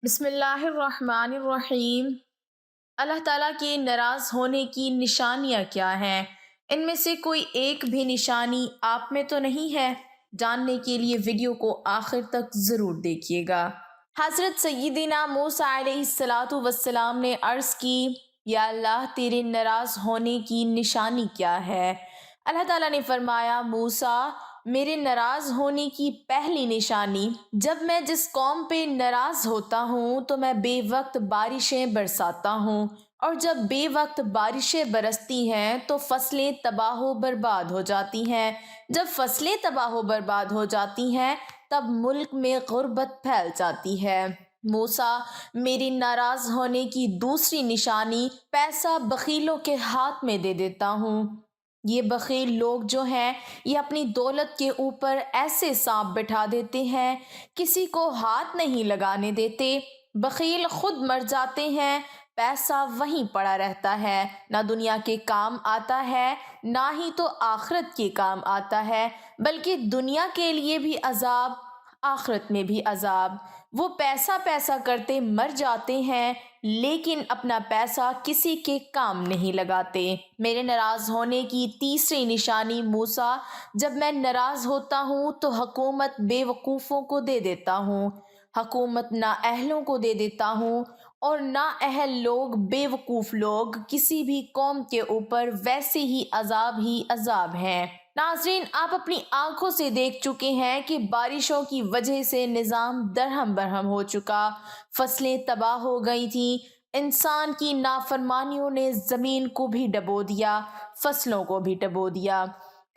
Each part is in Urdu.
بسم اللہ الرحمن الرحیم۔ اللہ تعالیٰ کے ناراض ہونے کی نشانیاں کیا ہیں؟ ان میں سے کوئی ایک بھی نشانی آپ میں تو نہیں ہے؟ جاننے کے لیے ویڈیو کو آخر تک ضرور دیکھیے گا۔ حضرت سیدنا موسیٰ علیہ السلام نے عرض کی، یا اللہ تیرے ناراض ہونے کی نشانی کیا ہے؟ اللہ تعالیٰ نے فرمایا، موسیٰ میرے ناراض ہونے کی پہلی نشانی، جب میں جس قوم پہ ناراض ہوتا ہوں تو میں بے وقت بارشیں برساتا ہوں، اور جب بے وقت بارشیں برستی ہیں تو فصلیں تباہ و برباد ہو جاتی ہیں۔ جب فصلیں تباہ و برباد ہو جاتی ہیں تب ملک میں غربت پھیل جاتی ہے۔ موسیٰ میری ناراض ہونے کی دوسری نشانی، پیسہ بخیلوں کے ہاتھ میں دے دیتا ہوں۔ یہ بخیل لوگ جو ہیں یہ اپنی دولت کے اوپر ایسے سانپ بٹھا دیتے ہیں، کسی کو ہاتھ نہیں لگانے دیتے۔ بخیل خود مر جاتے ہیں، پیسہ وہیں پڑا رہتا ہے، نہ دنیا کے کام آتا ہے نہ ہی تو آخرت کے کام آتا ہے، بلکہ دنیا کے لیے بھی عذاب، آخرت میں بھی عذاب۔ وہ پیسہ کرتے مر جاتے ہیں لیکن اپنا پیسہ کسی کے کام نہیں لگاتے۔ میرے ناراض ہونے کی تیسری نشانی، موسیٰ جب میں ناراض ہوتا ہوں تو حکومت بے وقوفوں کو دے دیتا ہوں، حکومت نااہلوں کو دے دیتا ہوں، اور نااہل لوگ، بے وقوف لوگ کسی بھی قوم کے اوپر ویسے ہی عذاب ہیں۔ ناظرین، آپ اپنی آنکھوں سے دیکھ چکے ہیں کہ بارشوں کی وجہ سے نظام درہم برہم ہو چکا، فصلیں تباہ ہو گئی تھیں، انسان کی نافرمانیوں نے زمین کو بھی ڈبو دیا، فصلوں کو بھی ڈبو دیا۔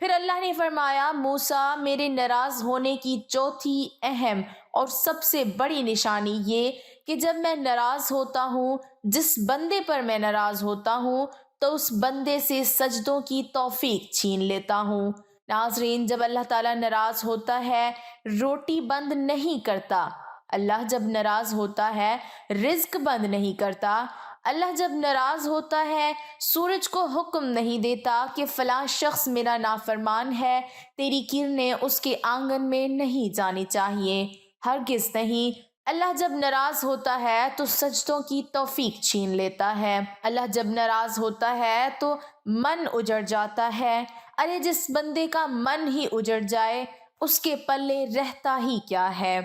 پھر اللہ نے فرمایا، موسیٰ میرے ناراض ہونے کی چوتھی اہم اور سب سے بڑی نشانی یہ کہ جب میں ناراض ہوتا ہوں، جس بندے پر میں ناراض ہوتا ہوں تو اس بندے سے سجدوں کی توفیق چھین لیتا ہوں۔ ناظرین، جب اللہ تعالیٰ ناراض ہوتا ہے روٹی بند نہیں کرتا، اللہ جب ناراض ہوتا ہے رزق بند نہیں کرتا، اللہ جب ناراض ہوتا ہے سورج کو حکم نہیں دیتا کہ فلاں شخص میرا نافرمان ہے، تیری کرنیں اس کے آنگن میں نہیں جانی چاہیے، ہرگز نہیں۔ اللہ جب ناراض ہوتا ہے تو سجدوں کی توفیق چھین لیتا ہے، اللہ جب ناراض ہوتا ہے تو من اجڑ جاتا ہے۔ ارے جس بندے کا من ہی اجڑ جائے اس کے پلے رہتا ہی کیا ہے؟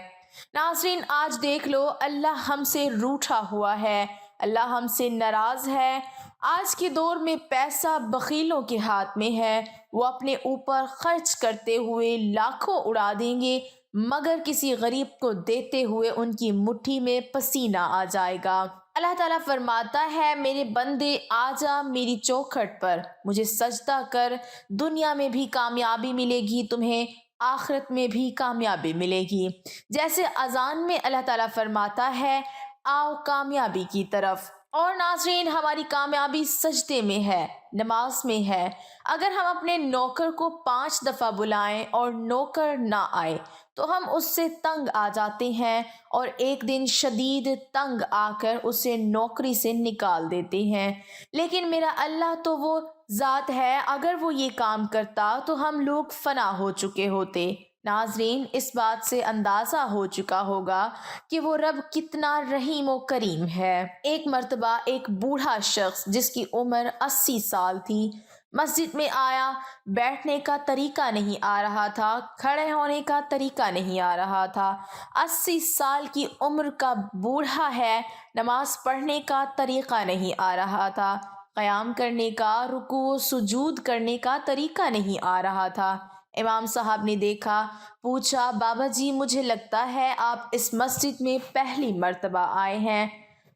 ناظرین، آج دیکھ لو، اللہ ہم سے روٹھا ہوا ہے، اللہ ہم سے ناراض ہے۔ آج کے دور میں پیسہ بخیلوں کے ہاتھ میں ہے، وہ اپنے اوپر خرچ کرتے ہوئے لاکھوں اڑا دیں گے مگر کسی غریب کو دیتے ہوئے ان کی مٹھی میں پسینہ آ جائے گا۔ اللہ تعالیٰ فرماتا ہے، میرے بندے آ جا میری چوکھٹ پر، مجھے سجدہ کر، دنیا میں بھی کامیابی ملے گی تمہیں، آخرت میں بھی کامیابی ملے گی۔ جیسے اذان میں اللہ تعالیٰ فرماتا ہے، آؤ کامیابی کی طرف۔ اور ناظرین، ہماری کامیابی سجدے میں ہے، نماز میں ہے۔ اگر ہم اپنے نوکر کو 5 دفعہ بلائیں اور نوکر نہ آئے تو ہم اس سے تنگ آ جاتے ہیں اور ایک دن شدید تنگ آ کر اسے نوکری سے نکال دیتے ہیں، لیکن میرا اللہ تو وہ ذات ہے، اگر وہ یہ کام کرتا تو ہم لوگ فنا ہو چکے ہوتے۔ ناظرین، اس بات سے اندازہ ہو چکا ہوگا کہ وہ رب کتنا رحیم و کریم ہے۔ ایک مرتبہ ایک بوڑھا شخص جس کی عمر 80 سال تھی مسجد میں آیا، بیٹھنے کا طریقہ نہیں آ رہا تھا، کھڑے ہونے کا طریقہ نہیں آ رہا تھا۔ 80 سال کی عمر کا بوڑھا ہے، نماز پڑھنے کا طریقہ نہیں آ رہا تھا، قیام کرنے کا، رکوع و سجود کرنے کا طریقہ نہیں آ رہا تھا۔ امام صاحب نے دیکھا، پوچھا، بابا جی مجھے لگتا ہے آپ اس مسجد میں پہلی مرتبہ آئے ہیں۔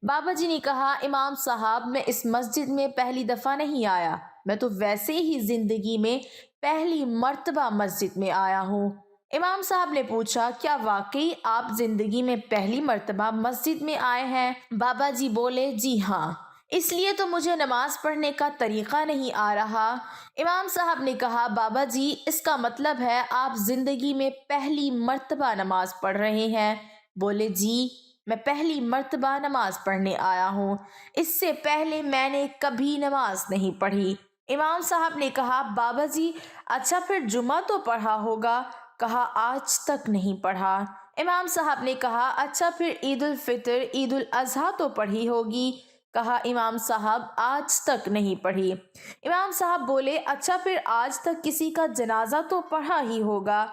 بابا جی نے کہا، امام صاحب میں اس مسجد میں پہلی دفعہ نہیں آیا، میں تو ویسے ہی زندگی میں پہلی مرتبہ مسجد میں آیا ہوں۔ امام صاحب نے پوچھا، کیا واقعی آپ زندگی میں پہلی مرتبہ مسجد میں آئے ہیں؟ بابا جی بولے، جی ہاں، اس لیے تو مجھے نماز پڑھنے کا طریقہ نہیں آ رہا۔ امام صاحب نے کہا، بابا جی اس کا مطلب ہے آپ زندگی میں پہلی مرتبہ نماز پڑھ رہے ہیں؟ بولے، جی میں پہلی مرتبہ نماز پڑھنے آیا ہوں، اس سے پہلے میں نے کبھی نماز نہیں پڑھی۔ امام صاحب نے کہا، بابا جی اچھا پھر جمعہ تو پڑھا ہوگا؟ کہا، آج تک نہیں پڑھا۔ امام صاحب نے کہا اچھا پھر عید الفطر عید الاضحیٰ تو پڑھی ہوگی؟ کہا امام صاحب آج تک نہیں پڑھی۔ امام صاحب بولے اچھا پھر آج تک کسی کا جنازہ تو پڑھا ہی ہوگا؟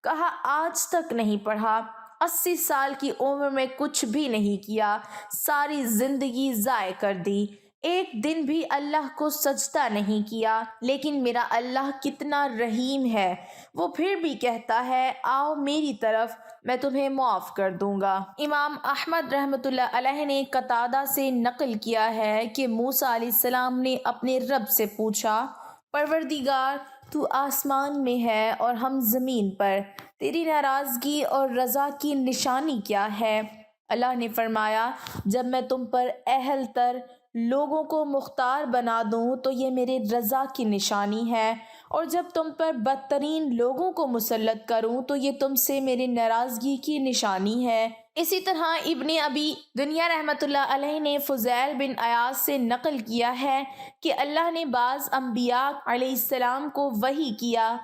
کہا آج تک نہیں پڑھا۔ 80 سال کی عمر میں کچھ بھی نہیں کیا، ساری زندگی ضائع کر دی، ایک دن بھی اللہ کو سجدہ نہیں کیا، لیکن میرا اللہ کتنا رحیم ہے، وہ پھر بھی کہتا ہے آؤ میری طرف، میں تمہیں معاف کر دوں گا۔ امام احمد رحمۃ اللہ علیہ نے قتادہ سے نقل کیا ہے کہ موسیٰ علیہ السلام نے اپنے رب سے پوچھا پروردگار تو آسمان میں ہے اور ہم زمین پر، تیری ناراضگی اور رضا کی نشانی کیا ہے؟ اللہ نے فرمایا جب میں تم پر اہل تر لوگوں کو مختار بنا دوں تو یہ میرے رضا کی نشانی ہے، اور جب تم پر بدترین لوگوں کو مسلط کروں تو یہ تم سے میرے ناراضگی کی نشانی ہے۔ اسی طرح ابن ابی دنیا رحمۃ اللہ علیہ نے فضیل بن عیاض سے نقل کیا ہے کہ اللہ نے بعض انبیاء علیہ السلام کو وحی کیا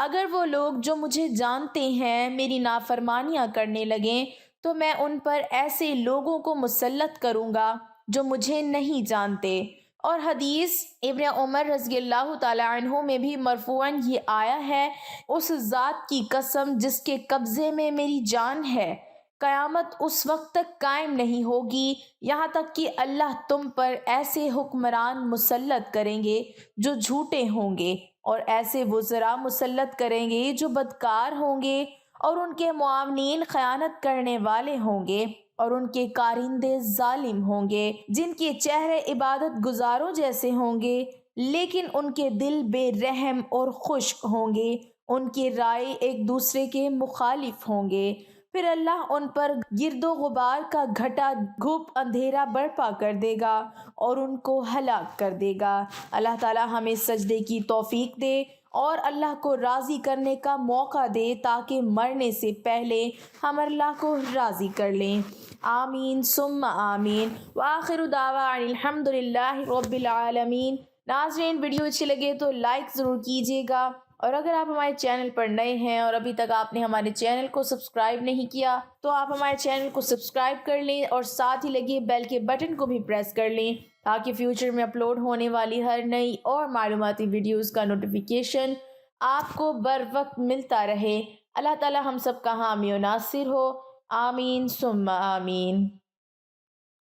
اگر وہ لوگ جو مجھے جانتے ہیں میری نافرمانیاں کرنے لگیں تو میں ان پر ایسے لوگوں کو مسلط کروں گا جو مجھے نہیں جانتے۔ اور حدیث ابن عمر رضی اللہ تعالی عنہ میں بھی مرفوعاً یہ آیا ہے اس ذات کی قسم جس کے قبضے میں میری جان ہے، قیامت اس وقت تک قائم نہیں ہوگی یہاں تک کہ اللہ تم پر ایسے حکمران مسلط کریں گے جو جھوٹے ہوں گے، اور ایسے وزراء مسلط کریں گے جو بدکار ہوں گے، اور ان کے معاونین خیانت کرنے والے ہوں گے، اور ان کے کارندے ظالم ہوں گے جن کے چہرے عبادت گزاروں جیسے ہوں گے لیکن ان کے دل بے رحم اور خشک ہوں گے، ان کے رائے ایک دوسرے کے مخالف ہوں گے، پھر اللہ ان پر گرد و غبار کا گھٹا گھوپ اندھیرا برپا کر دے گا اور ان کو ہلاک کر دے گا۔ اللہ تعالی ہمیں سجدے کی توفیق دے اور اللہ کو راضی کرنے کا موقع دے تاکہ مرنے سے پہلے ہم اللہ کو راضی کر لیں۔ آمین ثم آمین، وآخر دعوانا الحمد للہ رب العالمین۔ ناظرین ویڈیو اچھی لگے تو لائک ضرور کیجیے گا، اور اگر آپ ہمارے چینل پر نئے ہیں اور ابھی تک آپ نے ہمارے چینل کو سبسکرائب نہیں کیا تو آپ ہمارے چینل کو سبسکرائب کر لیں اور ساتھ ہی لگے بیل کے بٹن کو بھی پریس کر لیں تاکہ فیوچر میں اپلوڈ ہونے والی ہر نئی اور معلوماتی ویڈیوز کا نوٹیفیکیشن آپ کو بر وقت ملتا رہے۔ اللہ تعالی ہم سب کا حامی و ناصر ہو، آمین ثم آمین۔